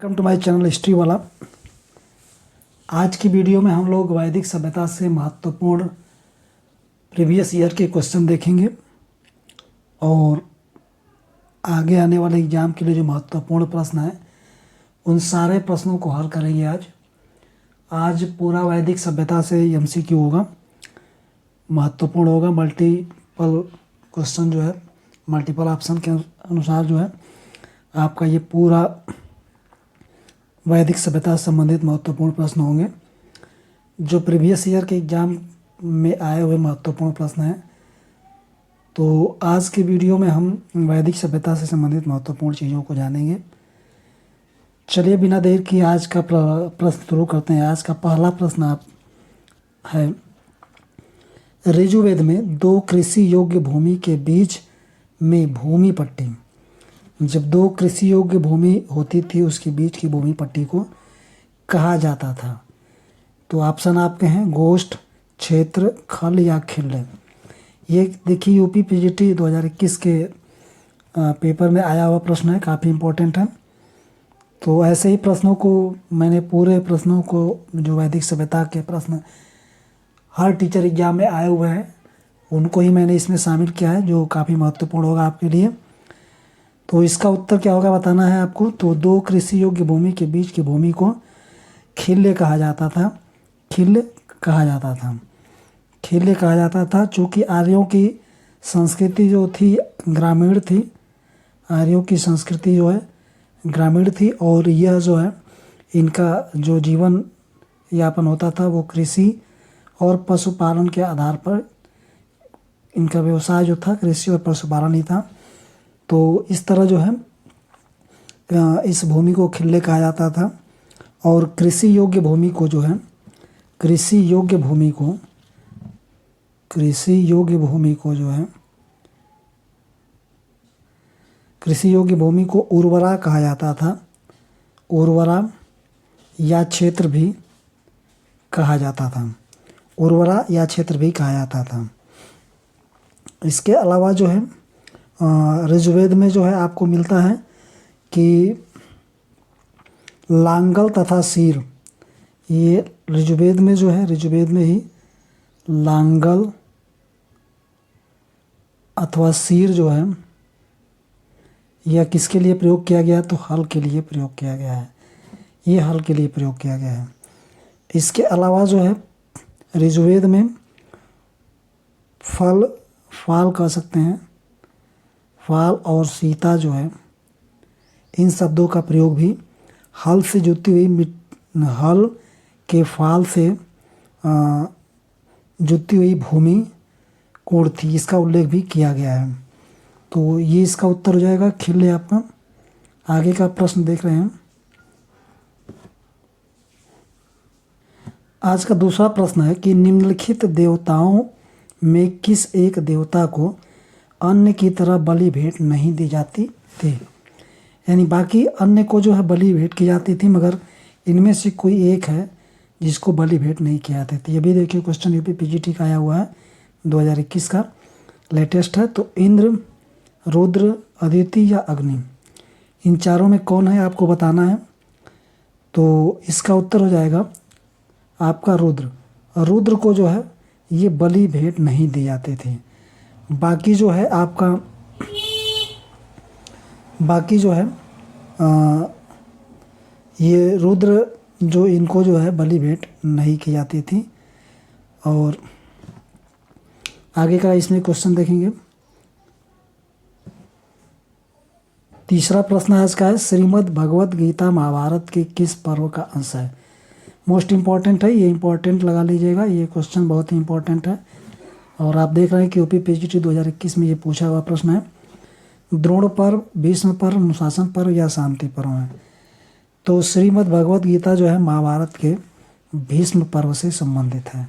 Welcome to my channel history वाला। आज की वीडियो में हम लोग वैदिक सभ्यता से महत्वपूर्ण प्रीवियस ईयर के क्वेश्चन देखेंगे और आगे आने वाले एग्ज़ाम के लिए जो महत्वपूर्ण प्रश्न हैं उन सारे प्रश्नों को हल करेंगे। आज पूरा वैदिक सभ्यता से एमसीक्यू होगा, महत्वपूर्ण होगा। मल्टीपल क्वेश्चन जो है, मल्टीपल ऑप्शन के अनुसार जो है आपका ये पूरा वैदिक सभ्यता से संबंधित महत्वपूर्ण प्रश्न होंगे जो प्रीवियस ईयर के एग्ज़ाम में आए हुए महत्वपूर्ण प्रश्न हैं। तो आज के वीडियो में हम वैदिक सभ्यता से संबंधित महत्वपूर्ण चीज़ों को जानेंगे। चलिए बिना देर की आज का प्रश्न शुरू करते हैं। आज का पहला प्रश्न आप है, ऋजुवेद में दो कृषि योग्य भूमि के बीच में भूमि पट्टी, जब दो कृषि योग्य भूमि होती थी उसके बीच की भूमि पट्टी को कहा जाता था। तो ऑप्शन आपके हैं गोष्ठ, क्षेत्र, खल या खिल्ड। ये देखिए यूपी पीजीटी 2021 के पेपर में आया हुआ प्रश्न है, काफ़ी इम्पोर्टेंट है। तो ऐसे ही प्रश्नों को मैंने पूरे प्रश्नों को जो वैदिक सभ्यता के प्रश्न हर टीचर एग्जाम में आए हुए हैं उनको ही मैंने इसमें शामिल किया है, जो काफ़ी महत्वपूर्ण होगा आपके लिए। तो इसका उत्तर क्या होगा बताना है आपको। तो दो कृषि योग्य भूमि के बीच की भूमि को खिल्य कहा जाता था। खिल्य कहा जाता था, खिल्य कहा जाता था, चूँकि आर्यों की संस्कृति जो थी ग्रामीण थी। आर्यों की संस्कृति जो है ग्रामीण थी और यह जो है इनका जो जीवन यापन होता था वो कृषि और पशुपालन के आधार पर, इनका व्यवसाय जो था कृषि और पशुपालन ही था। तो इस तरह जो है इस भूमि को खिल्ले कहा जाता था। और कृषि योग्य भूमि को जो है कृषि योग्य भूमि को उर्वरा कहा जाता था। उर्वरा या क्षेत्र भी कहा जाता था। उर्वरा या क्षेत्र भी कहा जाता था। इसके अलावा जो है ऋग्वेद में जो है आपको मिलता है कि लांगल तथा सीर, ये ऋग्वेद में जो है ऋग्वेद में ही लांगल अथवा सीर जो है यह किसके लिए प्रयोग किया गया, तो हल के लिए प्रयोग किया गया है। ये हल के लिए प्रयोग किया गया है। इसके अलावा जो है ऋग्वेद में फाल कह सकते हैं, फाल और सीता जो है इन शब्दों का प्रयोग भी हल से जुती हुई हल के फाल से जुती हुई भूमि कोण थी, इसका उल्लेख भी किया गया है। तो ये इसका उत्तर हो जाएगा खिल्य। आप आगे का प्रश्न देख रहे हैं। आज का दूसरा प्रश्न है कि निम्नलिखित देवताओं में किस एक देवता को अन्य की तरह बलि भेंट नहीं दी जाती थी। यानी बाकी अन्य को जो है बलि भेंट की जाती थी, मगर इनमें से कोई एक है जिसको बलि भेंट नहीं किया जाती थी। ये भी देखिए क्वेश्चन यूपी पीजीटी का आया हुआ है, 2021 का लेटेस्ट है। तो इंद्र, रुद्र, अदिति या अग्नि, इन चारों में कौन है आपको बताना है। तो इसका उत्तर हो जाएगा आपका रुद्र। रुद्र को जो है ये बलि भेंट नहीं दी जाती थी। बाकी जो है आपका ये रुद्र जो इनको जो है बलि भेंट नहीं की जाती थी। और आगे का इसमें क्वेश्चन देखेंगे। तीसरा प्रश्न आज का है, श्रीमद् भगवत गीता महाभारत के किस पर्व का अंश है। मोस्ट इम्पॉर्टेंट है, ये इम्पॉर्टेंट लगा लीजिएगा, ये क्वेश्चन बहुत ही इम्पॉर्टेंट है। और आप देख रहे हैं कि यूपी पीजीटी 2021 में ये पूछा हुआ प्रश्न है। द्रोण पर्व, भीष्म पर्व, अनुशासन पर्व या शांति पर्व है। तो श्रीमद् भगवत गीता जो है महाभारत के भीष्म पर्व से संबंधित है।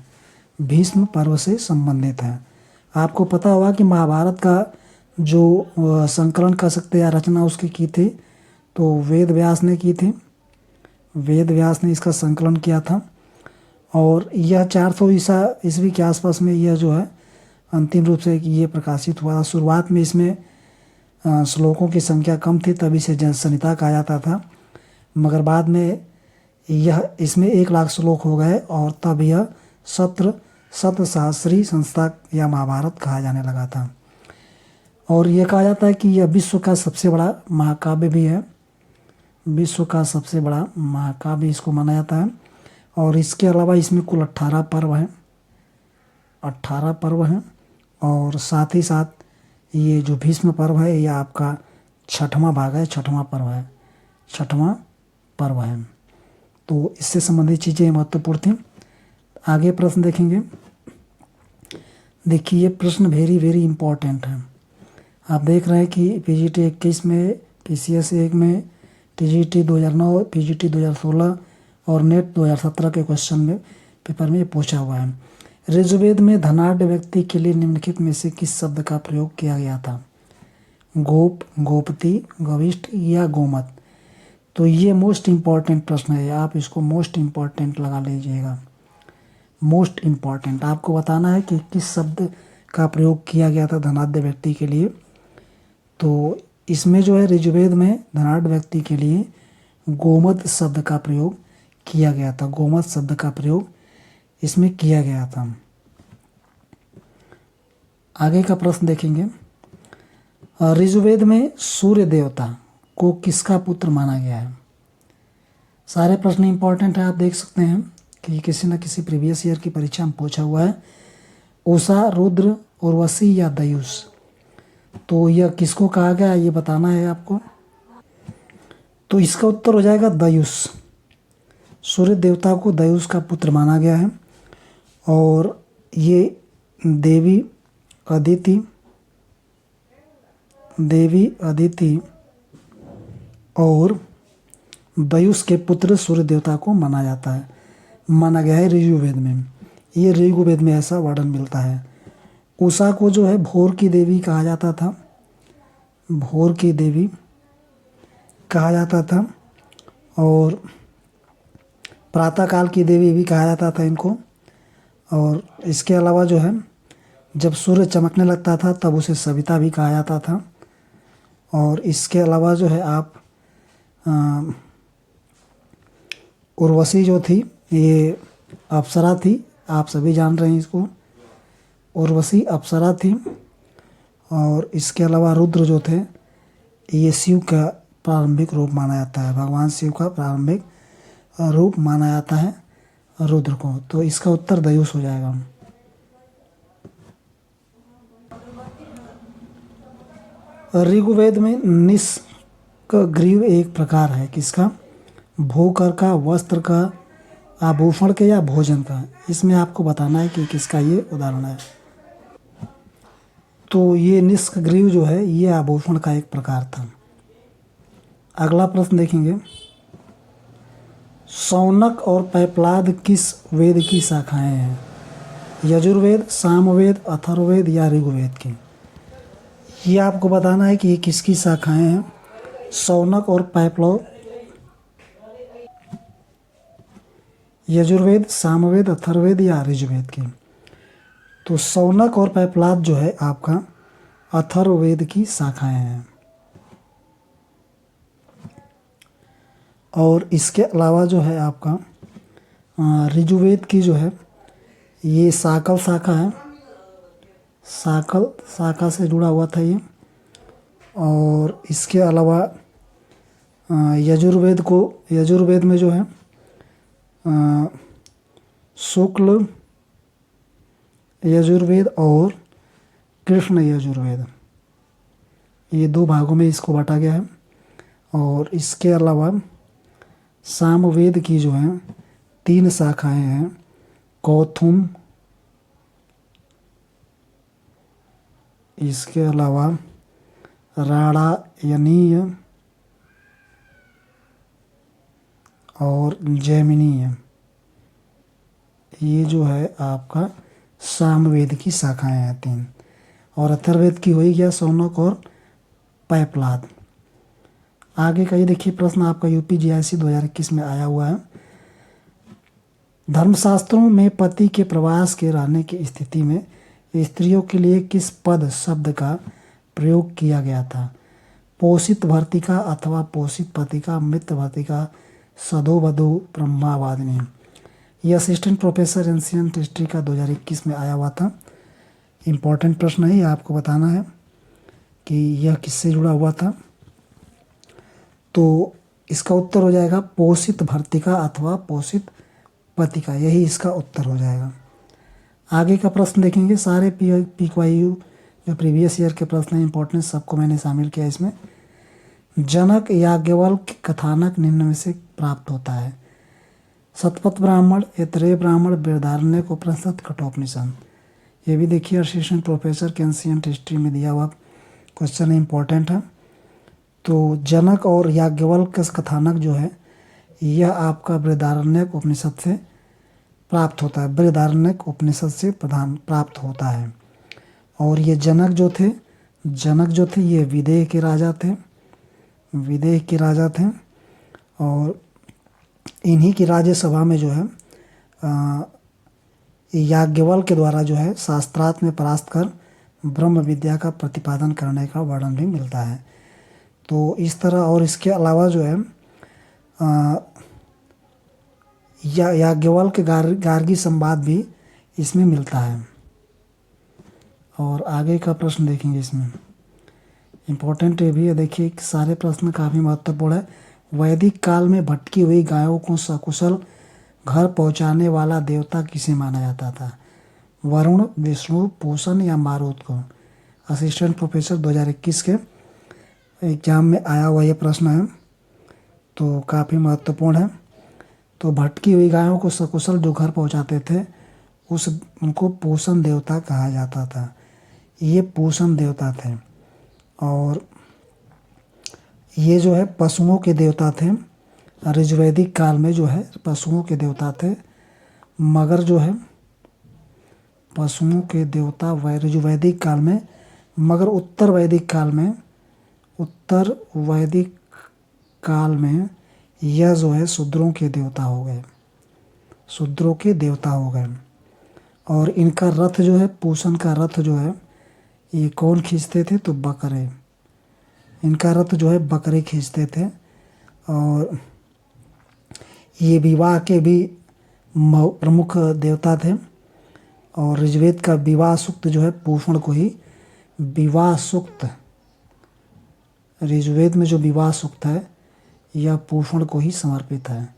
भीष्म पर्व से संबंधित है। आपको पता होगा कि महाभारत का जो संकलन कर सकते या रचना उसकी की थी तो वेद व्यास ने की थी। वेद व्यास ने इसका संकलन किया था और यह 400 ईस्वी के आसपास में यह जो है अंतिम रूप से ये प्रकाशित हुआ। शुरुआत में इसमें श्लोकों की संख्या कम थी, तभी इसे संहिता कहा जाता था। मगर बाद में यह इसमें 1 लाख श्लोक हो गए और तब यह सप्तशास्त्री संस्था या महाभारत कहा जाने लगा था। और यह कहा जाता है कि यह विश्व का सबसे बड़ा महाकाव्य भी है, विश्व का सबसे बड़ा महाकाव्य इसको माना जाता है। और इसके अलावा इसमें कुल 18 पर्व हैं, 18 पर्व हैं। और साथ ही साथ ये जो भीष्म पर्व है यह आपका 6वां भाग है, 6वां पर्व है, 6वां पर्व है। तो इससे संबंधित चीज़ें महत्वपूर्ण थी। आगे प्रश्न देखेंगे। देखिए ये प्रश्न वेरी इम्पोर्टेंट है। आप देख रहे हैं कि पीजीटी 21 में, पीसीएस 1 में, टीजीटी 2009, पीजीटी 2016 और नेट 2017 के क्वेश्चन में पेपर में पूछा हुआ है। ऋग्वेद में धनाढ्य व्यक्ति के लिए निम्नलिखित में से किस शब्द का प्रयोग किया गया था? गोप, गोपति, गविष्ठ या गोमत? तो ये मोस्ट इम्पॉर्टेंट प्रश्न है, आप इसको मोस्ट इम्पॉर्टेंट लगा लीजिएगा। मोस्ट इम्पॉर्टेंट आपको बताना है कि किस शब्द का प्रयोग किया गया था धनाढ्य व्यक्ति के लिए। तो इसमें जो है ऋग्वेद में धनाढ्य व्यक्ति के लिए गोमत शब्द का प्रयोग किया गया था, गोमत शब्द का प्रयोग इसमें किया गया था। आगे का प्रश्न देखेंगे। ऋग्वेद में सूर्य देवता को किसका पुत्र माना गया है? सारे प्रश्न इंपॉर्टेंट है, आप देख सकते हैं कि किसी न किसी प्रीवियस ईयर की परीक्षा में पूछा हुआ है। उषा, रुद्र, उर्वशी या दयुष? तो यह किसको कहा गया ये बताना है आपको। तो इसका उत्तर हो जाएगा दयुष। सूर्य देवता को दयुष का पुत्र माना गया है। और ये देवी अदिति और दयुष के पुत्र सूर्य देवता को माना गया है ऋग्वेद में। ये ऋग्वेद में ऐसा वर्णन मिलता है। उषा को जो है भोर की देवी कहा जाता था, भोर की देवी कहा जाता था। और प्रातःकाल की देवी भी कहा जाता था इनको। और इसके अलावा जो है जब सूर्य चमकने लगता था तब उसे सविता भी कहा जाता था। और इसके अलावा जो है आप उर्वशी जो थी ये अप्सरा थी, आप सभी जान रहे हैं इसको, उर्वशी अप्सरा थी। और इसके अलावा रुद्र जो थे ये शिव का प्रारंभिक रूप माना जाता है, भगवान शिव का प्रारंभिक रूप माना जाता है रुद्र को। तो इसका उत्तर दयुष हो जाएगा। ऋग्वेद में निष्कग्रीव एक प्रकार है किसका? भूकर का, वस्त्र का, आभूषण के या भोजन का? इसमें आपको बताना है कि किसका ये उदाहरण है। तो ये निष्कग्रीव जो है ये आभूषण का एक प्रकार था। अगला प्रश्न देखेंगे। शौनक और पैपलाद किस वेद की शाखाएं हैं? यजुर्वेद, सामवेद, अथर्ववेद या ऋग्वेद की? ये आपको बताना है कि ये किसकी शाखाएं हैं। शौनक और पैपलाद, यजुर्वेद, सामवेद, अथर्ववेद या ऋग्वेद की? तो शौनक और पैपलाद जो है आपका अथर्ववेद की शाखाएं हैं। और इसके अलावा जो है आपका ऋग्वेद की जो है ये शाकल शाखा है, शाकल शाखा से जुड़ा हुआ था ये। और इसके अलावा यजुर्वेद में जो है शुक्ल यजुर्वेद और कृष्ण यजुर्वेद, ये 2 भागों में इसको बांटा गया है। और इसके अलावा सामवेद की जो है 3 शाखाएं हैं, कौथुम, इसके अलावा राणायनीय और जैमिनीय। ये जो है आपका सामवेद की शाखाएं हैं 3। और अथर्ववेद की हुई गया शौनक और पैपलाद। आगे का ये देखिए प्रश्न आपका यूपीजीआईसी 2021 में आया हुआ है। धर्मशास्त्रों में पति के प्रवास के रहने की स्थिति में स्त्रियों के लिए किस पद शब्द का प्रयोग किया गया था? पोषित भर्तिका अथवा पोषित पतिका मित्र भर्तिका सधो वधु ब्रह्मावादिनी। ये असिस्टेंट प्रोफेसर एंशिएंट हिस्ट्री का 2021 में आया हुआ था। इम्पॉर्टेंट प्रश्न है, ये आपको बताना है कि यह किससे जुड़ा हुआ था। तो इसका उत्तर हो जाएगा पोषित भर्तिका अथवा पोषित पतिका, यही इसका उत्तर हो जाएगा। आगे का प्रश्न देखेंगे। सारे PQIU जो प्रीवियस ईयर के प्रश्न हैं इंपॉर्टेंट, सबको मैंने शामिल किया इसमें। जनक याज्ञवल्क्य कथानक निम्न में से प्राप्त होता है। शतपथ ब्राह्मण, ऐतरेय ब्राह्मण, बृहदारण्यक उपनिषद, कठोपनिषद। ये भी देखिए असिस्टेंट प्रोफेसर के एंशिएंट हिस्ट्री में दिया हुआ क्वेश्चन इंपॉर्टेंट है। तो जनक और याज्ञवल्क्य कथानक जो है यह आपका बृहदारण्यक उपनिषद से प्राप्त होता है, बृहदारण्यक उपनिषद से प्राप्त होता है। और ये जनक जो थे ये विदेह के राजा थे, विदेह के राजा थे। और इन्हीं की राज्यसभा में जो है याज्ञवल्क्य के द्वारा जो है शास्त्रार्थ में परास्त कर ब्रह्म विद्या का प्रतिपादन करने का वर्णन भी मिलता है। तो इस तरह, और इसके अलावा जो है याज्ञवल्क्य गार्गी संवाद भी इसमें मिलता है। और आगे का प्रश्न देखेंगे, इसमें इम्पोर्टेंट ये भी है। देखिए सारे प्रश्न काफ़ी महत्वपूर्ण है। वैदिक काल में भटकी हुई गायों को सकुशल घर पहुंचाने वाला देवता किसे माना जाता था? वरुण, विष्णु, पूषण या मारुत को? असिस्टेंट प्रोफेसर 2021 के एग्जाम में आया हुआ ये प्रश्न है, तो काफ़ी महत्वपूर्ण है। तो भटकी हुई गायों को सकुशल जो घर पहुंचाते थे उनको पूषण देवता कहा जाता था। ये पूषण देवता थे। और ये जो है पशुओं के देवता थे। ऋग्वैदिक काल में जो है पशुओं के देवता थे। मगर जो है पशुओं के देवता ऋग्वैदिक काल में, मगर उत्तर वैदिक काल में यह जो है शूद्रों के देवता हो गए, शूद्रों के देवता हो गए। और इनका रथ जो है, पूषण का रथ जो है ये कौन खींचते थे? तो बकरे। इनका रथ जो है बकरे खींचते थे। और ये विवाह के भी प्रमुख देवता थे। और ऋग्वेद का विवाह सूक्त जो है पूषण को ही, विवाह सूक्त, ऋग्वेद में जो विवाह सूक्त है यह पूषण को ही समर्पित है।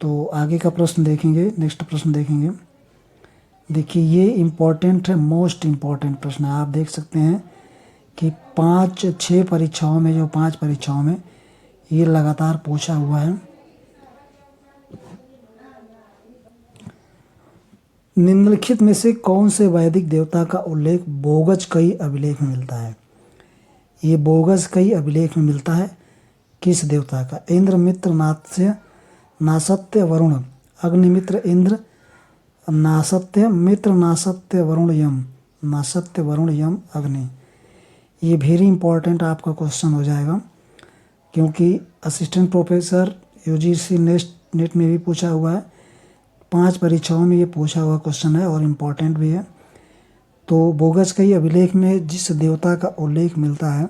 तो आगे का प्रश्न देखेंगे, नेक्स्ट प्रश्न देखेंगे। देखिए ये इम्पॉर्टेंट है, मोस्ट इम्पॉर्टेंट प्रश्न है। आप देख सकते हैं कि 5-6 परीक्षाओं में, जो 5 परीक्षाओं में ये लगातार पूछा हुआ है। निम्नलिखित में से कौन से वैदिक देवता का उल्लेख बोगज कई अभिलेख में मिलता है? ये बोगज कई अभिलेख में मिलता है किस देवता का? इंद्र, मित्र, नासत्य, वरुण। अग्निमित्र, इंद्र, नासत्य, मित्र, नासत्य, वरुण, यम। नासत्य, वरुण, यम, अग्नि। ये वेरी इंपॉर्टेंट आपका क्वेश्चन हो जाएगा, क्योंकि असिस्टेंट प्रोफेसर UGC नेट में भी पूछा हुआ है। 5 परीक्षाओं में ये पूछा हुआ क्वेश्चन है और इम्पॉर्टेंट भी है। तो बोगज कई अभिलेख में जिस देवता का उल्लेख मिलता है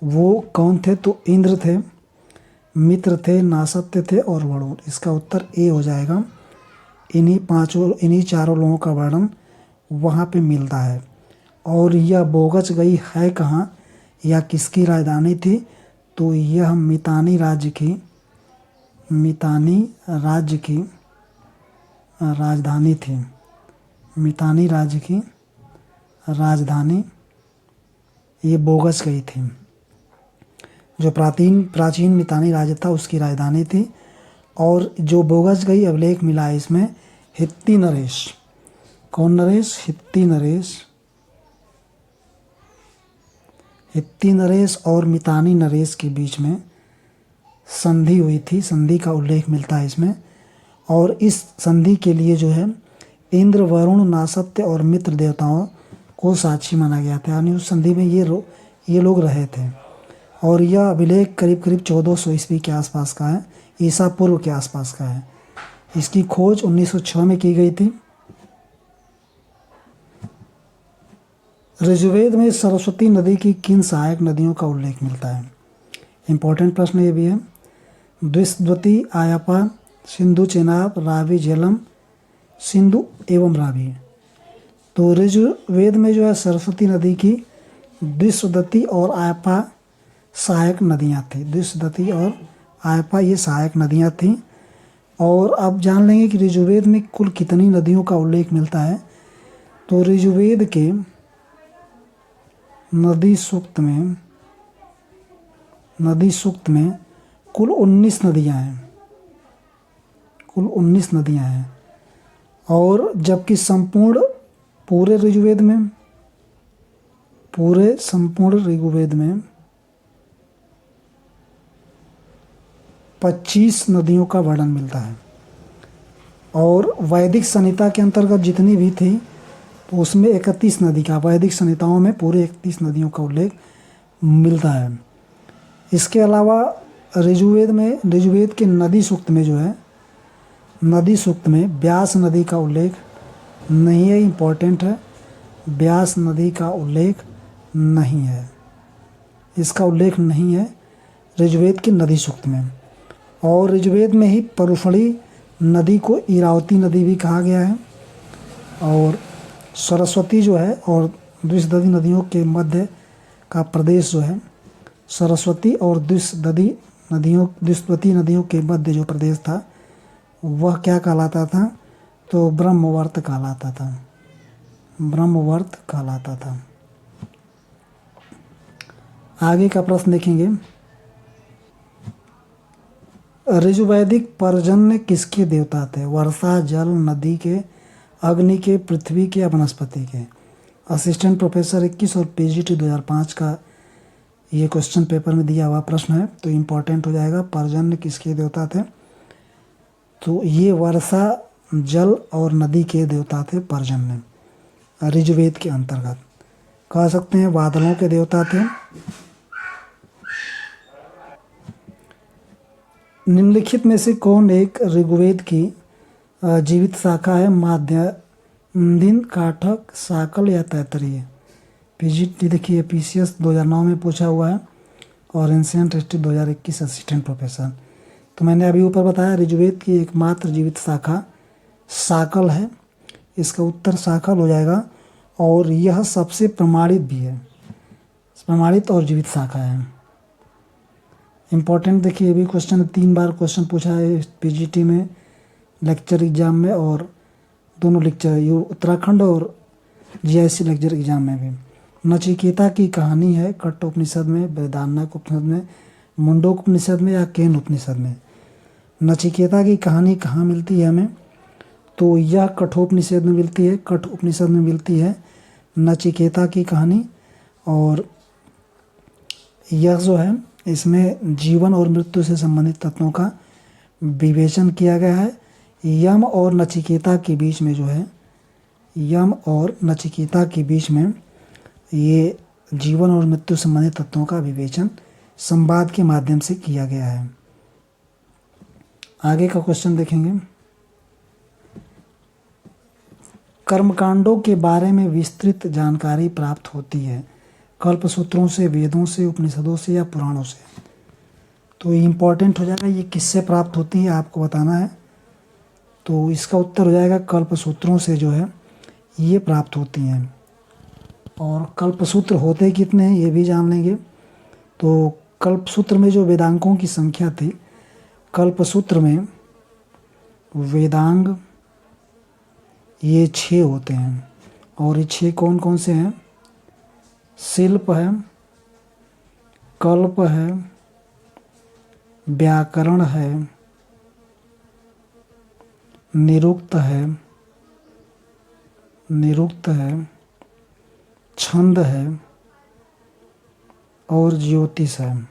वो कौन थे? तो इंद्र थे, मित्र थे, नासत्य थे और वरुण। इसका उत्तर ए हो जाएगा। इन्हीं चारों लोगों का वर्णन वहाँ पे मिलता है। और यह बोगज गई है कहाँ या किसकी राजधानी थी? तो यह मितानी राज्य की राजधानी थी। मितानी राज्य की राजधानी ये बोगज गई थी। जो प्राचीन मितानी राज्य था उसकी राजधानी थी। और जो बोगज गई अभिलेख मिला है इसमें हित्ती नरेश। कौन नरेश? हित्ती नरेश। हित्ती नरेश और मितानी नरेश के बीच में संधि हुई थी, संधि का उल्लेख मिलता है इसमें। और इस संधि के लिए जो है इंद्र, वरुण, नासत्य और मित्र देवताओं को साक्षी माना गया था। यानी उस संधि में ये लोग रहे थे। और यह अभिलेख करीब 1400 ईस्वी के आसपास का है, ईसा पूर्व के आसपास का है। इसकी खोज 1906 में की गई थी। ऋग्वेद में सरस्वती नदी की किन सहायक नदियों का उल्लेख मिलता है? इम्पोर्टेंट प्रश्न ये भी है। द्विशद्वती, आयापा, सिंधु, चेनाब, रावी, झेलम, सिंधु एवं रावी। तो ऋग्वेद में जो है सरस्वती नदी की द्विशद्वती और आयपा सहायक नदियाँ थी। द्विशद्वती और आयपा ये सहायक नदियाँ थीं। और अब जान लेंगे कि ऋग्वेद में कुल कितनी नदियों का उल्लेख मिलता है। तो ऋग्वेद के नदी सूक्त में कुल 19 नदियाँ हैं। कुल 19 नदियाँ हैं। और जबकि पूरे संपूर्ण ऋग्वेद में 25 नदियों का वर्णन मिलता है। और वैदिक संहिता के अंतर्गत जितनी भी थी तो उसमें 31 नदी का, वैदिक संहिताओं में पूरे 31 नदियों का उल्लेख मिलता है। इसके अलावा ऋग्वेद के नदी सूक्त में जो है, नदी सूक्त में ब्यास नदी का उल्लेख नहीं है। इम्पोर्टेंट है, ब्यास नदी का उल्लेख नहीं है। इसका उल्लेख नहीं है ऋग्वेद के नदी सूक्त में। और ऋग्वेद में ही परुषणी नदी को इरावती नदी भी कहा गया है। और सरस्वती जो है और द्विशद्वती नदियों के मध्य का प्रदेश जो है, सरस्वती और द्विशद्वती नदियों के मध्य जो प्रदेश था वह क्या कहलाता था? तो ब्रह्मवर्त कहलाता था। ब्रह्मवर्त कहलाता था। आगे का प्रश्न देखेंगे। ऋग्वैदिक पर्जन्य किसके देवता थे? वर्षा, जल, नदी के, अग्नि के, पृथ्वी के या वनस्पति के? असिस्टेंट प्रोफेसर 21 और पीजीटी 2005 का ये क्वेश्चन पेपर में दिया हुआ प्रश्न है, तो इम्पोर्टेंट हो जाएगा। पर्जन्य किसके देवता थे? तो ये वर्षा, जल और नदी के देवता थे पर्जन्य। ऋग्वेद के अंतर्गत कह सकते हैं बादलों के देवता थे। निम्नलिखित में से कौन एक ऋग्वेद की जीवित शाखा है? माध्यन्दिन, काठक, साकल या तैत्तरीय? पीजीटी देखिए पीसीएस 2009 में पूछा हुआ है और एंशिएंट हिस्ट्री 2021 असिस्टेंट प्रोफेसर। तो मैंने अभी ऊपर बताया ऋग्वेद की एकमात्र जीवित शाखा साकल है। इसका उत्तर साकल हो जाएगा। और यह सबसे प्रमाणित भी है, प्रमाणित और जीवित शाखा है। इम्पोर्टेंट देखिए ये भी क्वेश्चन 3 बार क्वेश्चन पूछा है पीजीटी में, लेक्चर एग्जाम में और दोनों लेक्चर, ये उत्तराखंड और जीआईसी लेक्चर एग्जाम में भी। नचिकेता की कहानी है कठोपनिषद में, बृहदारण्यक उपनिषद में, मुंडोक उपनिषद में या केन उपनिषद में? नचिकेता की कहानी कहाँ मिलती है हमें? तो यह कठोपनिषद में मिलती है। कठोपनिषद में मिलती है नचिकेता की कहानी। और यह जो है इसमें जीवन और मृत्यु से संबंधित तत्वों का विवेचन किया गया है। यम और नचिकेता के बीच में जो है, यम और नचिकेता के बीच में ये जीवन और मृत्यु संबंधित तत्वों का विवेचन संवाद के माध्यम से किया गया है। आगे का क्वेश्चन देखेंगे। कर्मकांडों के बारे में विस्तृत जानकारी प्राप्त होती है कल्पसूत्रों से, वेदों से, उपनिषदों से या पुराणों से? तो इम्पोर्टेंट हो जाएगा ये किससे प्राप्त होती है आपको बताना है। तो इसका उत्तर हो जाएगा कल्पसूत्रों से जो है ये प्राप्त होती हैं। और कल्पसूत्र होते कितने हैं ये भी जान लेंगे। तो कल्पसूत्र में जो वेदांगों की संख्या थी, कल्पसूत्र में वेदांग ये 6 होते हैं। और ये 6 कौन कौन से हैं? शिल्प है, कल्प है, व्याकरण है, निरुक्त है, छंद है और ज्योतिष है।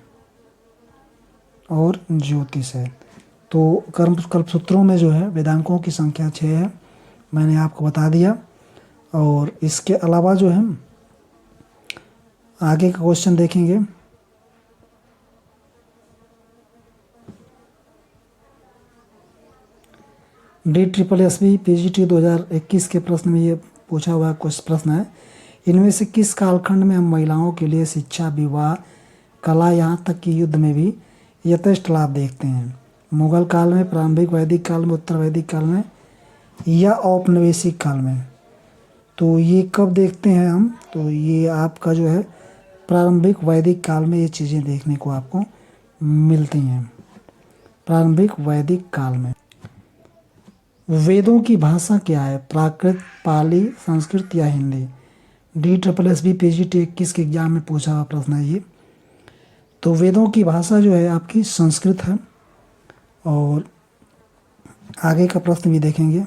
तो कल्पसूत्रों में जो है वेदांगों की संख्या 6 है, मैंने आपको बता दिया। और इसके अलावा जो है आगे का क्वेश्चन देखेंगे। DSSB PGT 2021 के प्रश्न में ये पूछा हुआ कुछ प्रश्न है इनमें से किस कालखंड में हम महिलाओं के लिए शिक्षा, विवाह, कला, यहाँ तक कि युद्ध में भी यथेष्ट लाभ देखते हैं? मुगल काल में, प्रारंभिक वैदिक काल में, उत्तर वैदिक काल में या औपनिवेशिक काल में? तो ये कब देखते हैं हम? तो ये आपका जो है प्रारंभिक वैदिक काल में ये चीज़ें देखने को आपको मिलती हैं, प्रारंभिक वैदिक काल में। वेदों की भाषा क्या है? प्राकृत, पाली, संस्कृत या हिंदी? DSSB PGT 21 के एग्जाम में पूछा हुआ प्रश्न है ये। तो वेदों की भाषा जो है आपकी संस्कृत है। और आगे का प्रश्न भी देखेंगे।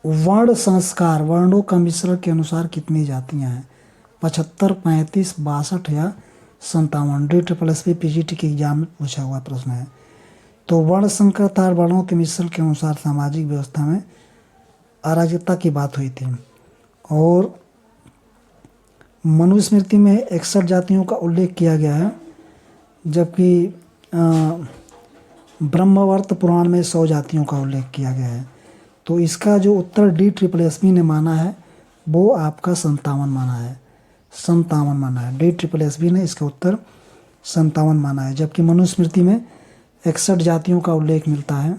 वर्ण संस्कार, वर्णों का मिश्रण के अनुसार कितनी जातियां हैं? 75, 35, 62 या 57? DSSB PGT के एग्जाम में पूछा हुआ प्रश्न है। तो वर्ण संकरतार वर्णों के मिश्रण के अनुसार सामाजिक व्यवस्था में अराजकता की बात हुई थी। और मनुस्मृति में 61 जातियों का उल्लेख किया गया है, जबकि ब्रह्मवर्त पुराण में 100 जातियों का उल्लेख किया गया है। तो इसका जो उत्तर DSSB ने माना है वो आपका 57 माना है, 57 माना है। DSSB ने इसका उत्तर 57 माना है, जबकि मनुस्मृति में 61 जातियों का उल्लेख मिलता है।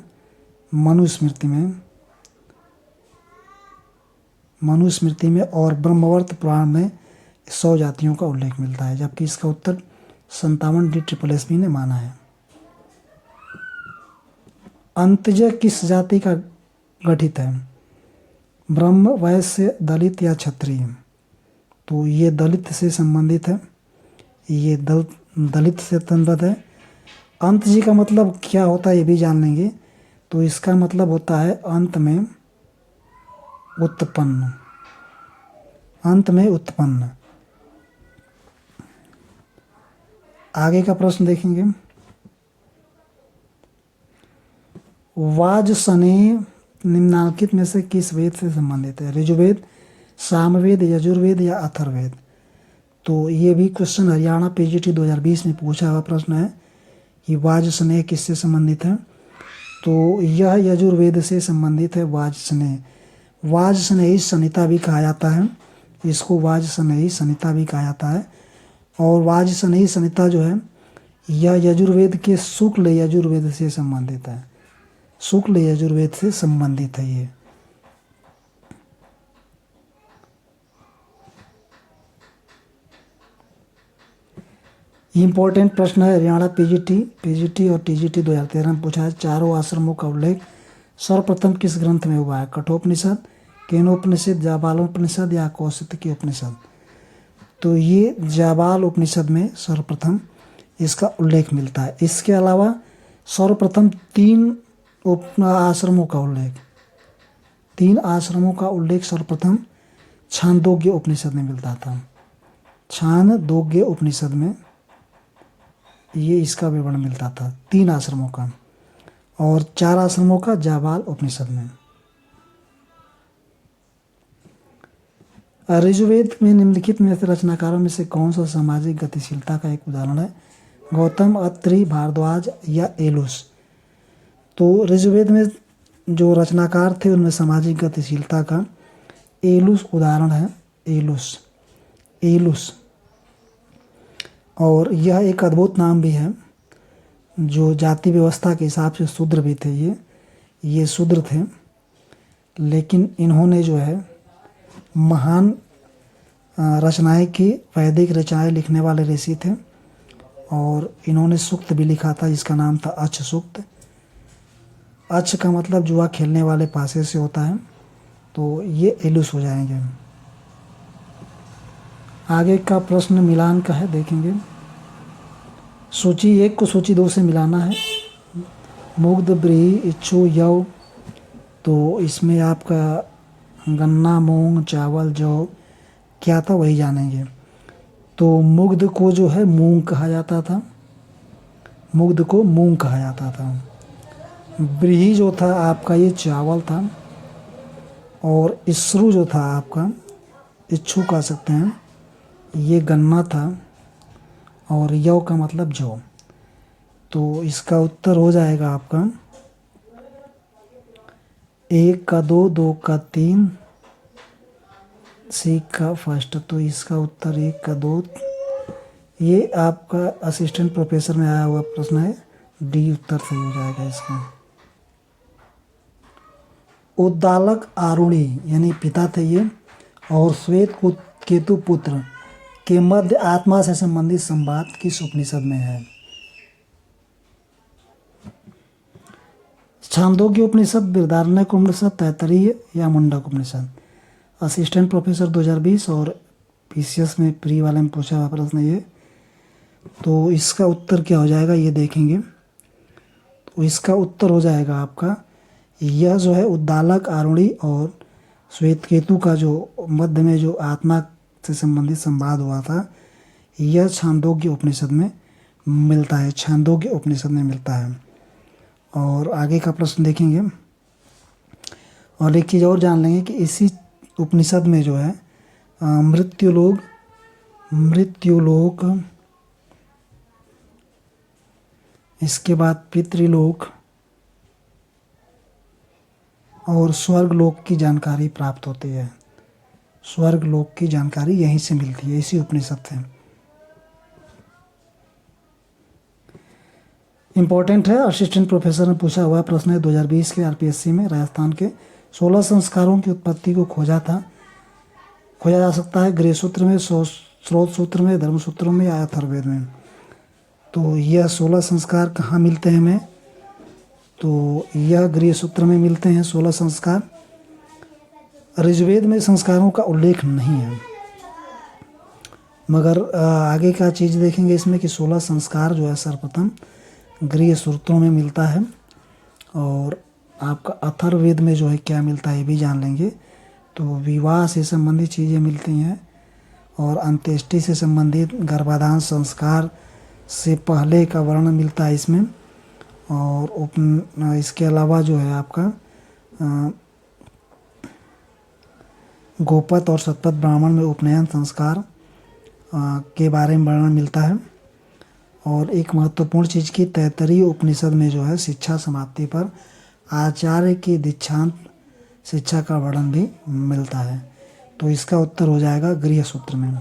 मनुस्मृति में और ब्रह्मवर्त पुराण में 100 जातियों का उल्लेख मिलता है, जबकि इसका उत्तर 57 DSSB ने माना है। अंत्यज किस जाति का गठित है? ब्रह्म, वैश्य, दलित या क्षत्रिय? तो ये दलित से संबंधित है, ये दलित से संबंधित है। अंतजी का मतलब क्या होता है ये भी जान लेंगे। तो इसका मतलब होता है अंत में उत्पन्न, अंत में उत्पन्न। आगे का प्रश्न देखेंगे। वाजसनेय निम्नलिखित में से किस वेद से संबंधित है? ऋजुवेद, सामवेद, यजुर्वेद या अथर्ववेद? तो ये भी क्वेश्चन हरियाणा PGT 2020 में पूछा हुआ प्रश्न है कि वाजसनेय किससे संबंधित है? तो यह यजुर्वेद से संबंधित है। वाजसनेयी संहिता भी कहा जाता है, इसको वाजसनेयी संहिता भी कहा जाता है। और वाजसनेयी संहिता जो है यह यजुर्वेद के शुक्ल यजुर्वेद से संबंधित है, शुक्ल यजुर्वेद से संबंधित है ये। इम्पोर्टेंट प्रश्न है हरियाणा PGT और TGT 2013 में पूछा है। चारों आश्रमों का उल्लेख सर्वप्रथम किस ग्रंथ में हुआ है? कठोपनिषद, केनोपनिषद, जाबालोपनिषद या कौशिकी उपनिषद? तो ये जाबाल उपनिषद में सर्वप्रथम इसका उल्लेख मिलता है। इसके अलावा सर्वप्रथम 3 आश्रमों का उल्लेख सर्वप्रथम छांदोग्य उपनिषद में मिलता था। छांदोग्य उपनिषद में ये इसका विवरण मिलता था 3 आश्रमों का, और 4 आश्रमों का जाबाल उपनिषद में। ऋजुवेद में निम्नलिखित में से रचनाकारों में से कौन सा सामाजिक गतिशीलता का एक उदाहरण है? गौतम, अत्रि, भारद्वाज या एलुस? तो ऋजुवेद में जो रचनाकार थे उनमें सामाजिक गतिशीलता का एलुस उदाहरण है, एलुस। और यह एक अद्भुत नाम भी है। जो जाति व्यवस्था के हिसाब से शूद्र भी थे, ये शूद्र थे, लेकिन इन्होंने जो है महान रचनाएं की, वैदिक रचनाएं लिखने वाले ऋषि थे। और इन्होंने सूक्त भी लिखा था जिसका नाम था अच्छ सूक्त। अच्छ का मतलब जुआ खेलने वाले पासे से होता है, तो ये एलुस हो जाएंगे। आगे का प्रश्न मिलान का है, देखेंगे। सूची 1 को सूची 2 से मिलाना है। मुग्ध, ब्रीहि, इच्छु, यव। तो इसमें आपका गन्ना, मूंग, चावल, जौ क्या था वही जानेंगे। तो मुग्ध को जो है मूंग कहा जाता था, मुग्ध को मूंग कहा जाता था। ब्रीहि जो था आपका ये चावल था, और इस्रु जो था आपका, इच्छु कह सकते हैं, ये गन्ना था, और यव का मतलब जौ। तो इसका उत्तर हो जाएगा आपका 1 का 2, 2 का 3, सी का फर्स्ट। तो इसका उत्तर 1 का 2। ये आपका असिस्टेंट प्रोफेसर में आया हुआ प्रश्न है, डी उत्तर सही हो जाएगा इसका। उद्दालक आरुणि यानी पिता थे ये, और श्वेत केतु पुत्र के मध्य आत्मा से संबंधित संवाद किस उपनिषद में है? छांदोग्य उपनिषद, बृहदारण्यक उपनिषद, तैत्तिरीय या मुंडक उपनिषद? असिस्टेंट प्रोफेसर 2020 और पीसीएस में प्री वाले में पूछा हुआ प्रश्न ये। तो इसका उत्तर क्या हो जाएगा ये देखेंगे। तो इसका उत्तर हो जाएगा आपका यह जो है उद्दालक आरुणि और श्वेत केतु का जो मध्य में जो आत्मा से संबंधित संवाद हुआ था, यह छांदोग्य उपनिषद में मिलता है, छांदोग्य उपनिषद में मिलता है। और आगे का प्रश्न देखेंगे और एक चीज़ और जान लेंगे कि इसी उपनिषद में जो है मृत्युलोक, इसके बाद पितृलोक और स्वर्गलोक की जानकारी प्राप्त होती है। स्वर्गलोक की जानकारी यहीं से मिलती है, इसी उपनिषद से। इम्पोर्टेंट है, असिस्टेंट प्रोफेसर ने पूछा हुआ प्रश्न है 2020 के आरपीएससी में। राजस्थान के 16 संस्कारों की उत्पत्ति को खोजा जा सकता है गृह सूत्र में, स्रोत सूत्र में, धर्म सूत्रों में या अथर्ववेद में। तो यह 16 संस्कार कहाँ मिलते हैं हमें? तो यह गृह सूत्र में मिलते हैं 16 संस्कार। ऋग्वेद में संस्कारों का उल्लेख नहीं है, मगर आगे का चीज़ देखेंगे इसमें कि 16 संस्कार जो है सर्वप्रथम गृह सूत्रों में मिलता है। और आपका अथर्ववेद में जो है क्या मिलता है ये भी जान लेंगे। तो विवाह से संबंधित चीज़ें मिलती हैं और अंत्येष्टि से संबंधित गर्भाधान संस्कार से पहले का वर्णन मिलता है इसमें। और इसके अलावा जो है आपका गोपत और शतपथ ब्राह्मण में उपनयन संस्कार के बारे में वर्णन मिलता है। और एक महत्वपूर्ण चीज़ की तैत्तिरीय उपनिषद में जो है शिक्षा समाप्ति पर आचार्य की दीक्षांत शिक्षा का वर्णन भी मिलता है। तो इसका उत्तर हो जाएगा गृह सूत्र में।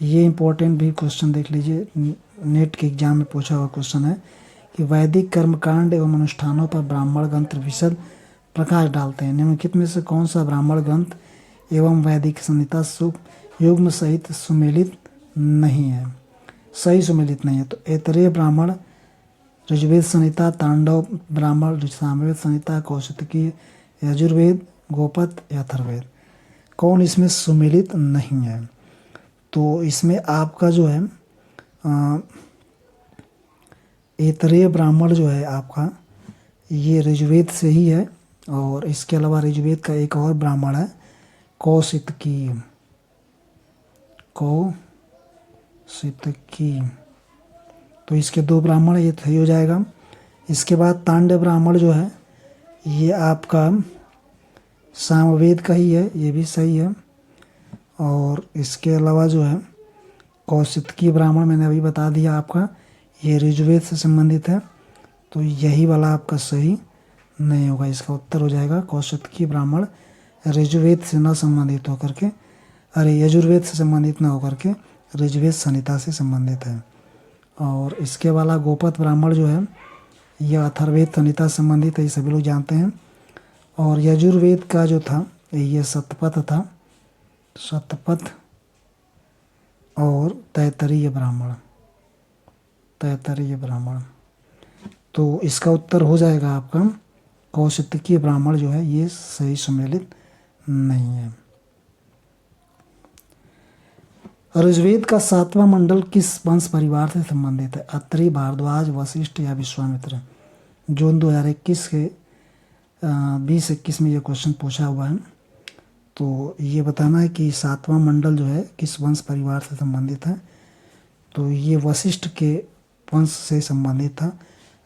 ये इम्पोर्टेंट भी क्वेश्चन देख लीजिए, नेट के एग्जाम में पूछा हुआ क्वेश्चन है कि वैदिक कर्मकांड एवं अनुष्ठानों पर ब्राह्मण ग्रंथ विशद प्रकाश डालते हैं। निम्नलिखित में से कौन सा ब्राह्मण ग्रंथ एवं वैदिक संहिता युग्म सहित सुमेलित नहीं है, सही सुमेलित नहीं है? तो ऐतरेय ब्राह्मण, ऋग्वेद संहिता, तांडव ब्राह्मण, सामवेद संहिता, कौशिकी, यजुर्वेद, गोपत या अथर्ववेद? कौन इसमें सुमेलित नहीं है? तो इसमें आपका जो है ऐतरेय ब्राह्मण जो है आपका ये ऋग्वेद से ही है। और इसके अलावा ऋग्वेद का एक और ब्राह्मण है कौशिकी। तो इसके 2 ब्राह्मण, ये सही हो जाएगा। इसके बाद तांडव ब्राह्मण जो है ये आपका सामवेद का ही है, ये भी सही है। और इसके अलावा जो है कौशिकी ब्राह्मण मैंने अभी बता दिया आपका, ये ऋग्वेद से संबंधित है। तो यही वाला आपका सही नहीं होगा, इसका उत्तर हो जाएगा कौशिकी ब्राह्मण ऋग्वेद से न संबंधित होकर के, यजुर्वेद से संबंधित न होकर के ऋग्वेद संहिता से संबंधित है। और इसके वाला गोपत ब्राह्मण जो है यह अथर्ववेद संहिता से संबंधित है, ये सभी लोग जानते हैं। और यजुर्वेद का जो था ये शतपथ था, शतपथ और तैत्तिरीय ब्राह्मण। तो इसका उत्तर हो जाएगा आपका कौशिकी ब्राह्मण जो है ये सही सुमेलित नहीं है। ऋग्वेद का 7वां मंडल किस वंश परिवार से संबंधित है? अत्रि, भारद्वाज, वशिष्ठ या विश्वामित्र? जून 2021 के 20-21 में ये क्वेश्चन पूछा हुआ है। तो ये बताना है कि 7वां मंडल जो है किस वंश परिवार से संबंधित है। तो ये वशिष्ठ के वंश से संबंधित था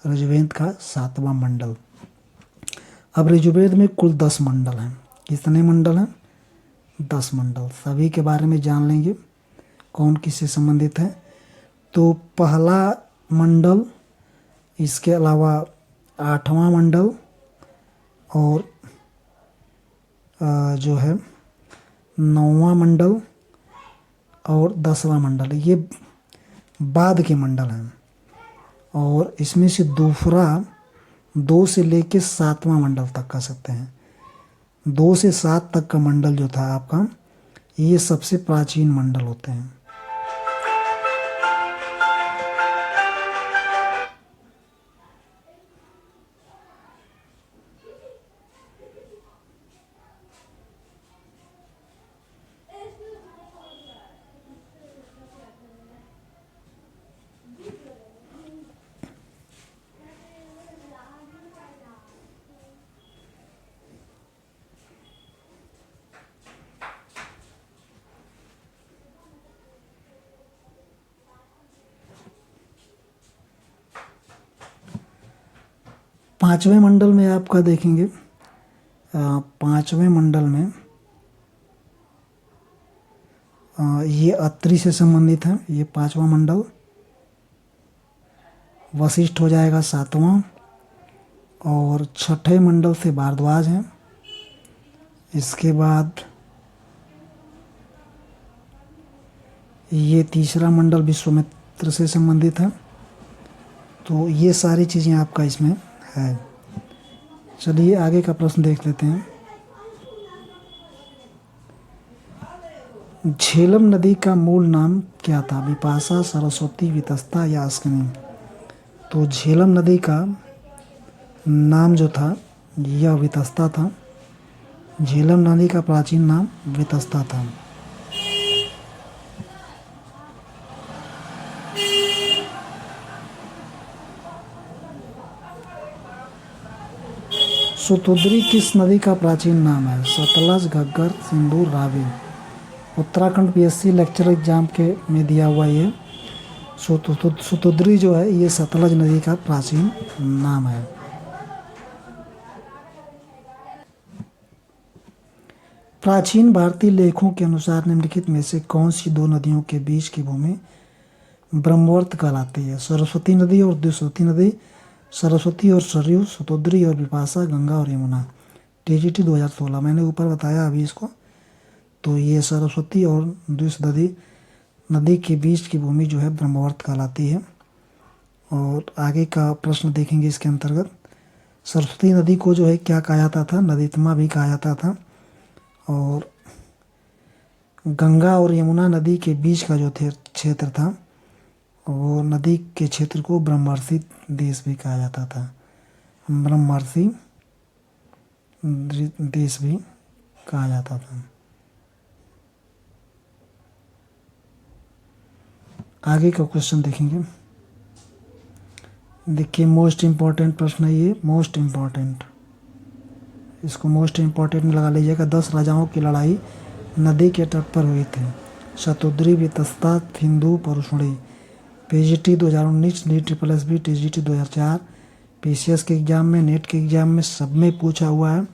ऋग्वेद का 7वां मंडल। अब ऋग्वेद में कुल 10 मंडल हैं। कितने मंडल हैं? 10 मंडल। सभी के बारे में जान लेंगे कौन किससे संबंधित है। तो पहला मंडल, इसके अलावा 8वां मंडल और जो है 9वां मंडल और 10वां मंडल, ये बाद के मंडल हैं। और इसमें से दूसरा 2 से लेके 7वां मंडल तक कह सकते हैं। 2 से 7 तक का मंडल जो था आपका, ये सबसे प्राचीन मंडल होते हैं। पांचवें मंडल में आपका देखेंगे, पांचवें मंडल में ये अत्रि से संबंधित है, ये 5वां मंडल। वशिष्ठ हो जाएगा 7वां, और 6ठे मंडल से भारद्वाज हैं। इसके बाद ये 3रा मंडल विश्वामित्र से संबंधित है। तो ये सारी चीज़ें आपका इसमें है। चलिए आगे का प्रश्न देख लेते हैं। झेलम नदी का मूल नाम क्या था? विपाशा, सरस्वती, वितस्ता या अश्विनी? तो झेलम नदी का नाम जो था यह वितस्ता था। झेलम नदी का प्राचीन नाम वितस्ता था। शतुद्री किस नदी का प्राचीन नाम है? Sutlej, Ghaggar, Sindhu, Ravi? Uttarakhand PSC lecture exam के में दिया हुआ ये शतुद्री जो है ये सतलज नदी का प्राचीन नाम है। प्राचीन भारतीय लेखों के अनुसार निम्नलिखित में से कौन सी 2 नदियों के बीच की भूमि ब्रह्मवर्त कहलाती है? सरस्वती नदी और द्विशती नदी, सरस्वती और सरयू, शतुद्री और विपाशा, गंगा और यमुना? टीजीटी 2016 मैंने ऊपर बताया अभी इसको। तो ये सरस्वती और द्विशती नदी के बीच की भूमि जो है ब्रह्मवर्त कहलाती है। और आगे का प्रश्न देखेंगे इसके अंतर्गत। सरस्वती नदी को जो है क्या कहा जाता था? नदीतमा भी कहा जाता था। और गंगा और यमुना नदी के बीच का जो क्षेत्र था वो नदी के क्षेत्र को ब्रह्मर्षि देश भी कहा जाता था। ब्रह्मर्षि देश भी कहा जाता था। आगे का क्वेश्चन देखेंगे। देखिए मोस्ट इम्पॉर्टेंट प्रश्न है ये, मोस्ट इम्पॉर्टेंट, इसको मोस्ट इम्पॉर्टेंट में लगा लीजिएगा। 10 राजाओं की लड़ाई नदी के तट पर हुई थी। Shutudri, Vitasta, Sindhu, Parushni? PGT 2019, NEET/SSB, TGT 2004, PCS के एग्जाम में, नेट के एग्जाम में, सब में पूछा हुआ है।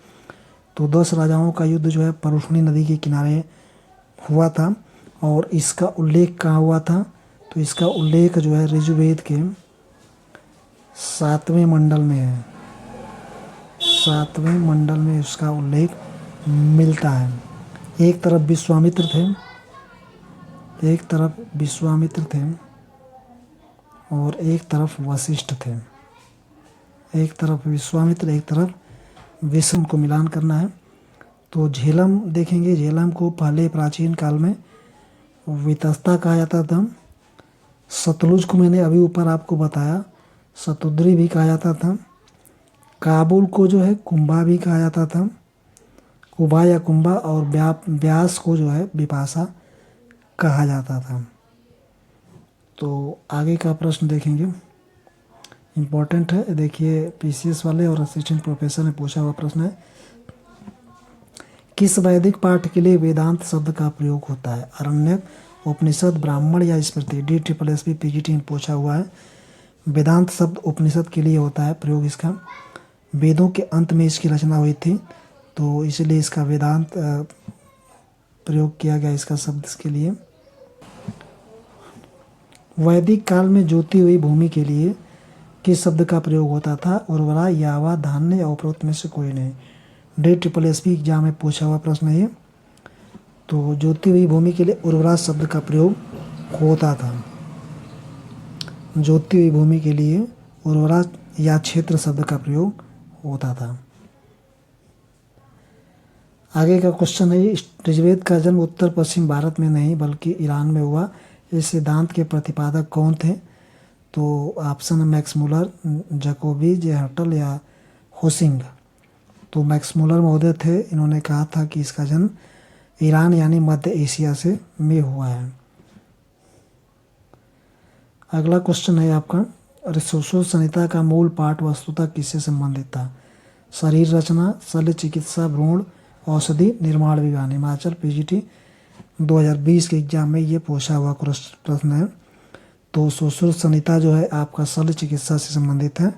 तो 10 राजाओं का युद्ध जो है परुष्णी नदी के किनारे हुआ था। और इसका उल्लेख कहाँ हुआ था? तो इसका उल्लेख जो है ऋग्वेद के 7वें मंडल में है। 7वें मंडल में इसका उल्लेख मिलता है। एक तरफ विश्वामित्र थे, और एक तरफ वशिष्ठ थे। एक तरफ विश्वामित्र, एक तरफ विष्णु को मिलान करना है। तो झेलम देखेंगे। झेलम को पहले प्राचीन काल में वितस्ता कहा जाता था। सतलुज को मैंने अभी ऊपर आपको बताया, शतुद्री भी कहा जाता था। काबुल को जो है कुंभा भी कहा जाता था, कुबा या कुंभा। और ब्यास को जो है विपाशा कहा जाता था। तो आगे का प्रश्न देखेंगे, इम्पोर्टेंट है। देखिए पीसीएस वाले और असिस्टेंट प्रोफेसर ने पूछा हुआ प्रश्न है। किस वैदिक पाठ के लिए वेदांत शब्द का प्रयोग होता है? अरण्यक, उपनिषद, ब्राह्मण या स्मृति? DSSB पीजीटी में पूछा हुआ है। वेदांत शब्द उपनिषद के लिए होता है प्रयोग इसका। वेदों के अंत में इसकी रचना हुई थी, तो इसलिए इसका वेदांत प्रयोग किया गया इसका शब्द इसके लिए। वैदिक काल में जोती हुई भूमि के लिए किस शब्द का प्रयोग होता था? उर्वरा, यावा, धान्य या उपरोक्त में से कोई नहीं। DSSP एग्जाम में पूछा हुआ प्रश्न है ये। तो जोती हुई भूमि के लिए उर्वरा शब्द का प्रयोग होता था। जोती हुई भूमि के लिए उर्वरा या क्षेत्र शब्द का प्रयोग होता था। आगे का क्वेश्चन है, ऋग्वेद का जन्म उत्तर पश्चिम भारत में नहीं बल्कि ईरान में हुआ। इस सिद्धांत के प्रतिपादक कौन थे? तो ऑप्शन है मैक्स मुलर, जैकोबी, जे हर्टल या होसिंग। तो मैक्स मुलर महोदय थे। इन्होंने कहा था कि इसका जन्म ईरान यानी मध्य एशिया से में हुआ है। अगला क्वेश्चन है आपका, अरिस्टोटल संहिता का मूल पाठ वस्तुतः किससे संबंधित था? शरीर रचना, शल्य चिकित्सा, भ्रूण औषधि, निर्माण विज्ञान। हिमाचल PGT 2020 के एग्जाम में ये पूछा हुआ प्रश्न है। तो सुश्रुत संहिता जो है आपका शल्य चिकित्सा से संबंधित है,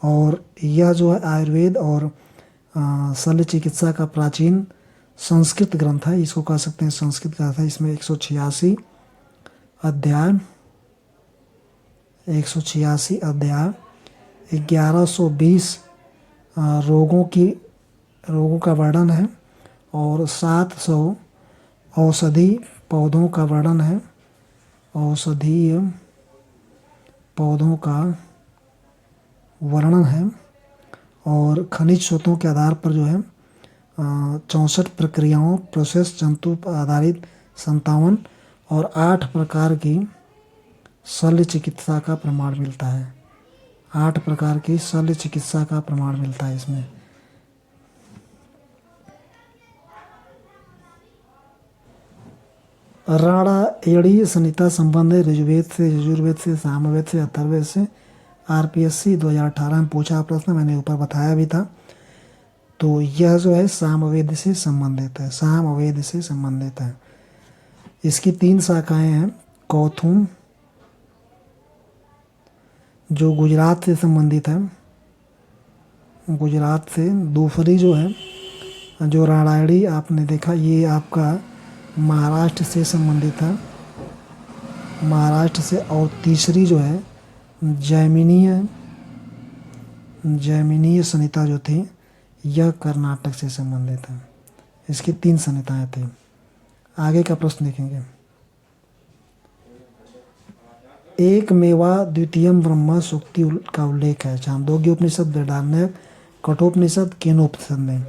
और यह जो है आयुर्वेद और शल्य चिकित्सा का प्राचीन संस्कृत ग्रंथ है। इसको कह सकते हैं संस्कृत ग्रंथ है। इसमें 186 अध्याय 1120 रोगों का वर्णन है, और 700 औषधि पौधों का वर्णन है। औषधीय पौधों का वर्णन है, और खनिज स्रोतों के आधार पर जो है 64 प्रक्रियाओं प्रोसेस जंतु आधारित 57 और 8 प्रकार की शल्य चिकित्सा का प्रमाण मिलता है। 8 प्रकार की शल्य चिकित्सा का प्रमाण मिलता है इसमें। राणायणी संहिता संबंध है ऋग्वेद से, यजुर्वेद से, सामवेद से, अथर्ववेद से। RPSC 2018 में पूछा प्रश्न, मैंने ऊपर बताया भी था। तो यह जो है सामवेद से संबंधित है। सामवेद से संबंधित है। इसकी 3 शाखाएं हैं। कौथुम जो गुजरात से संबंधित है, गुजरात से। दूसरी जो है जो राणायणी आपने देखा, ये आपका महाराष्ट्र से संबंधित है, महाराष्ट्र से। और तीसरी जो है जैमिनीय संहिता जो थी, यह कर्नाटक से संबंधित है। इसकी 3 संहिताएं थी। आगे का प्रश्न देखेंगे, एक मेवा द्वितीयम ब्रह्म सूक्ति का उल्लेख है छांदोग्य उपनिषद, बृहदारण्यक, कठोपनिषद, केनोपनिषद में।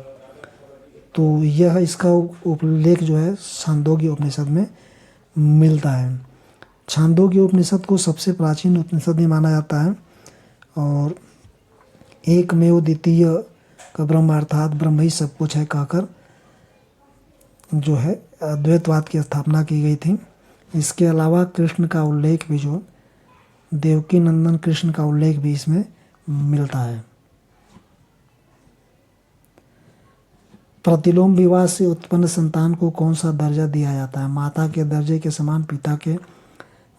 तो यह इसका उल्लेख जो है छांदोग्य उपनिषद में मिलता है। छांदोग्य उपनिषद को सबसे प्राचीन उपनिषद भी माना जाता है, और एकमेव द्वितीय का ब्रह्म अर्थात ब्रह्म ही सब कुछ है कहकर जो है अद्वैतवाद की स्थापना की गई थी। इसके अलावा कृष्ण का उल्लेख भी, जो देवकी नंदन कृष्ण का उल्लेख भी इसमें मिलता है। प्रतिलोम विवाह से उत्पन्न संतान को कौन सा दर्जा दिया जाता है? माता के दर्जे के समान, पिता के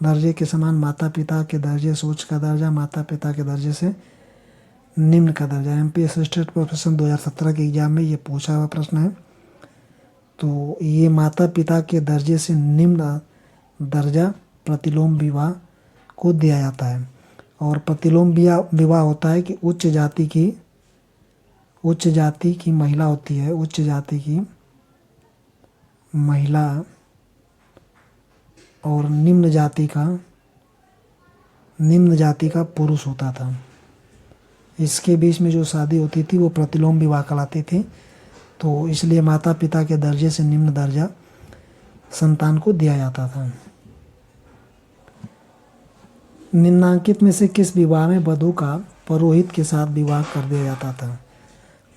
दर्जे के समान, माता पिता के दर्जे से उच्च का दर्जा, माता पिता के दर्जे से निम्न का दर्जा। MPSC स्टेट प्रोफेशन 2017 के एग्जाम में ये पूछा हुआ प्रश्न है। तो ये माता पिता के दर्जे से निम्न दर्जा प्रतिलोम विवाह को दिया जाता है। और प्रतिलोम विवाह होता है कि उच्च जाति की महिला होती है, उच्च जाति की महिला और निम्न जाति का पुरुष होता था। इसके बीच में जो शादी होती थी वो प्रतिलोम विवाह कहलाती थी। तो इसलिए माता पिता के दर्जे से निम्न दर्जा संतान को दिया जाता था। निम्नांकित में से किस विवाह में वधू का पुरोहित के साथ विवाह कर दिया जाता था?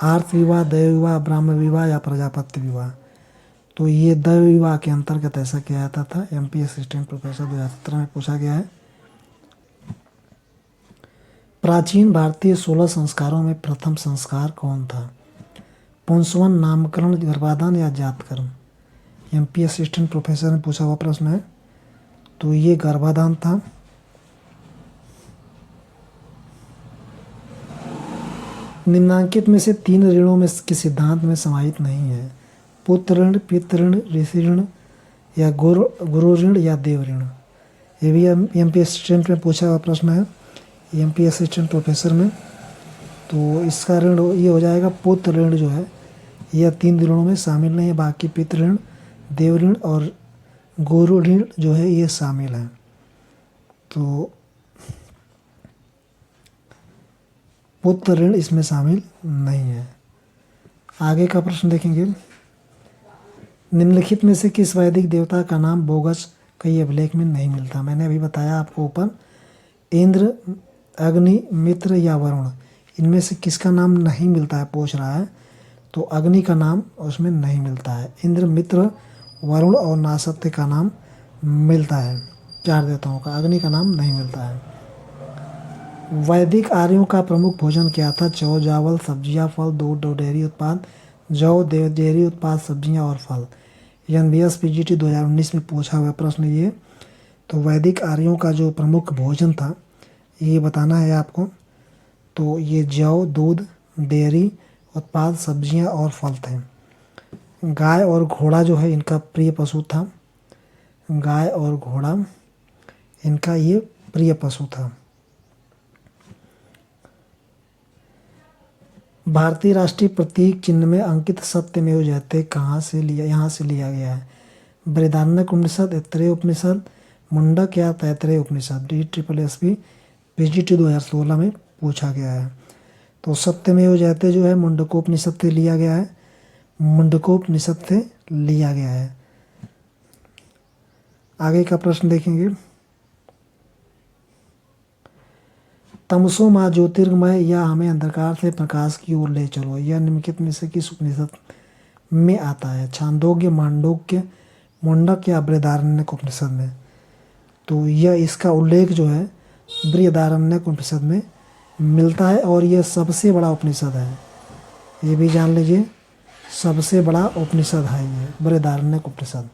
आर्त विवाह, दैव विवाह, ब्राह्म विवाह या प्रजापत्य विवाह। तो ये दैव विवाह के अंतर्गत ऐसा किया जाता था। MPSC असिस्टेंट प्रोफेसर 2017 में पूछा गया है। प्राचीन भारतीय 16 संस्कारों में प्रथम संस्कार कौन था? पुंसवन, नामकरण, गर्भाधान या जातकर्म। MPSC असिस्टेंट प्रोफेसर ने पूछा हुआ प्रश्न है। तो ये गर्भाधान था। निम्नांकित में से 3 ऋणों में के सिद्धांत में समाहित नहीं है? पुत्र ऋण, पितृ ऋण, ऋषि ऋण या गुरु ऋण या देव ऋण। ये भी MPSC स्टेट में पूछा हुआ प्रश्न है। एमपी असिस्टेंट प्रोफेसर में। तो इसका ऋण ये हो जाएगा पुत्र ऋण जो है यह 3 ऋणों में शामिल नहीं है, बाकी पितृ ऋण, देव ऋण और गुरु ऋण जो है ये शामिल है। तो पुत्र ऋण इसमें शामिल नहीं है। आगे का प्रश्न देखेंगे, निम्नलिखित में से किस वैदिक देवता का नाम बोगस कई अभिलेख में नहीं मिलता। मैंने अभी बताया आपको ऊपर, इंद्र, अग्नि, मित्र या वरुण, इनमें से किसका नाम नहीं मिलता है पूछ रहा है। तो अग्नि का नाम उसमें नहीं मिलता है। इंद्र, मित्र, वरुण और नासत्य का नाम मिलता है। 4 देवताओं का अग्नि का नाम नहीं मिलता है। वैदिक आर्यों का प्रमुख भोजन क्या था। जौ, चावल, सब्जियां, फल, दूध और डेयरी उत्पाद। जौ, डेयरी उत्पाद, सब्जियां और फल। एनबीएस पीजीटी 2019 में पूछा हुआ प्रश्न ये। तो वैदिक आर्यों का जो प्रमुख भोजन था ये बताना है आपको। तो ये जौ, दूध, डेयरी उत्पाद, सब्जियां और फल थे। गाय और घोड़ा जो है इनका प्रिय पशु था। गाय और घोड़ा इनका ये प्रिय पशु था। भारतीय राष्ट्रीय प्रतीक चिन्ह में अंकित सत्यमेव जयते कहाँ से लिया, यहाँ से लिया गया है। बृहदारण्यक उपनिषद, ऐतरेय उपनिषद, मुंडक या तैतरेय उपनिषद। DSSB पीजीटी 2016 में पूछा गया है। तो सत्यमेव जयते जो है मुंडकोपनिषद से लिया गया है। मुंडकोपनिषद से लिया गया है। आगे का प्रश्न देखेंगे, तमसो माँ ज्योतिर्गमय या हमें अंधकार से प्रकाश की ओर ले चलो, यह निम्नलिखित में से किस उपनिषद में आता है। छांदोग्य, मांडोक्य, मुंडक या बृहदारण्यक उपनिषद में। तो यह इसका उल्लेख जो है बृहदारण्यक उपनिषद में मिलता है और यह सबसे बड़ा उपनिषद है। ये भी जान लीजिए, सबसे बड़ा उपनिषद है ये बृहदारण्यक उपनिषद।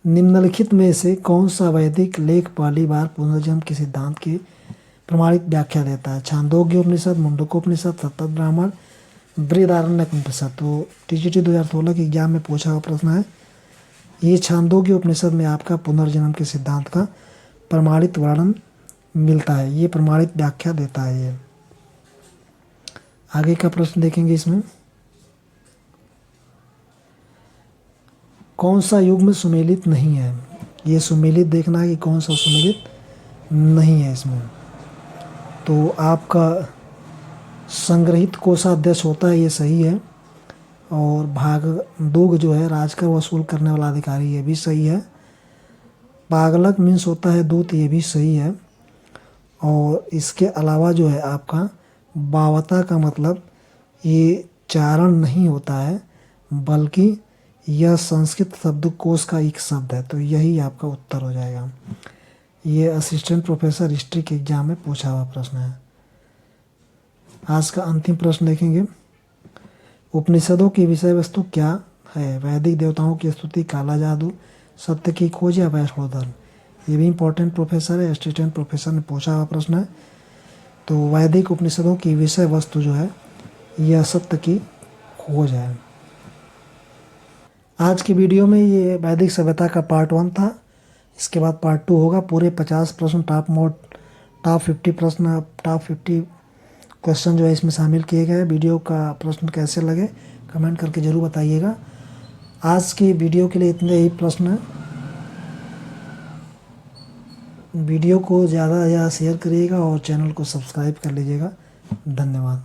निम्नलिखित में से कौन सा वैदिक लेख पहली बार पुनर्जन्म के सिद्धांत की प्रमाणित व्याख्या देता है। छांदोग्य उपनिषद, मुंडकोपनिषद, सप्तब्राह्मण, बृहदारण्यक उपनिषद। तो टीजीटी 2016 के एग्जाम में पूछा हुआ प्रश्न है। ये छांदोग्य उपनिषद में आपका पुनर्जन्म के सिद्धांत का प्रमाणित वर्णन मिलता है, ये प्रमाणित व्याख्या देता है ये। आगे का प्रश्न देखेंगे, इसमें कौन सा युग्म सुमेलित नहीं है। ये सुमेलित देखना है कि कौन सा सुमेलित नहीं है इसमें। तो आपका संग्रहित कोषाध्यक्ष होता है, ये सही है। और भागदूग जो है राजकर वसूल करने वाला अधिकारी, ये भी सही है। पागलक मीन्स होता है दूत, ये भी सही है। और इसके अलावा जो है आपका बावता का मतलब ये चारण नहीं होता है, बल्कि यह संस्कृत शब्दकोश का एक शब्द है। तो यही आपका उत्तर हो जाएगा। ये असिस्टेंट प्रोफेसर हिस्ट्री के एग्जाम में पूछा हुआ प्रश्न है। आज का अंतिम प्रश्न देखेंगे, उपनिषदों की विषय वस्तु क्या है। वैदिक देवताओं की स्तुति, काला जादू, सत्य की खोज या वैष्णव धर्म। ये भी इंपॉर्टेंट प्रोफेसर है, असिस्टेंट प्रोफेसर ने पूछा हुआ प्रश्न है। तो वैदिक उपनिषदों की विषय वस्तु जो है यह सत्य की खोज है। आज की वीडियो में ये वैदिक सभ्यता का पार्ट 1 था। इसके बाद पार्ट 2 होगा। पूरे 50 प्रश्न टॉप 50 प्रश्न, टॉप 50 क्वेश्चन जो है इसमें शामिल किए गए। वीडियो का प्रश्न कैसे लगे कमेंट करके ज़रूर बताइएगा। आज की वीडियो के लिए इतने ही प्रश्न। वीडियो को ज़्यादा से ज़्यादा शेयर करिएगा और चैनल को सब्सक्राइब कर लीजिएगा। धन्यवाद।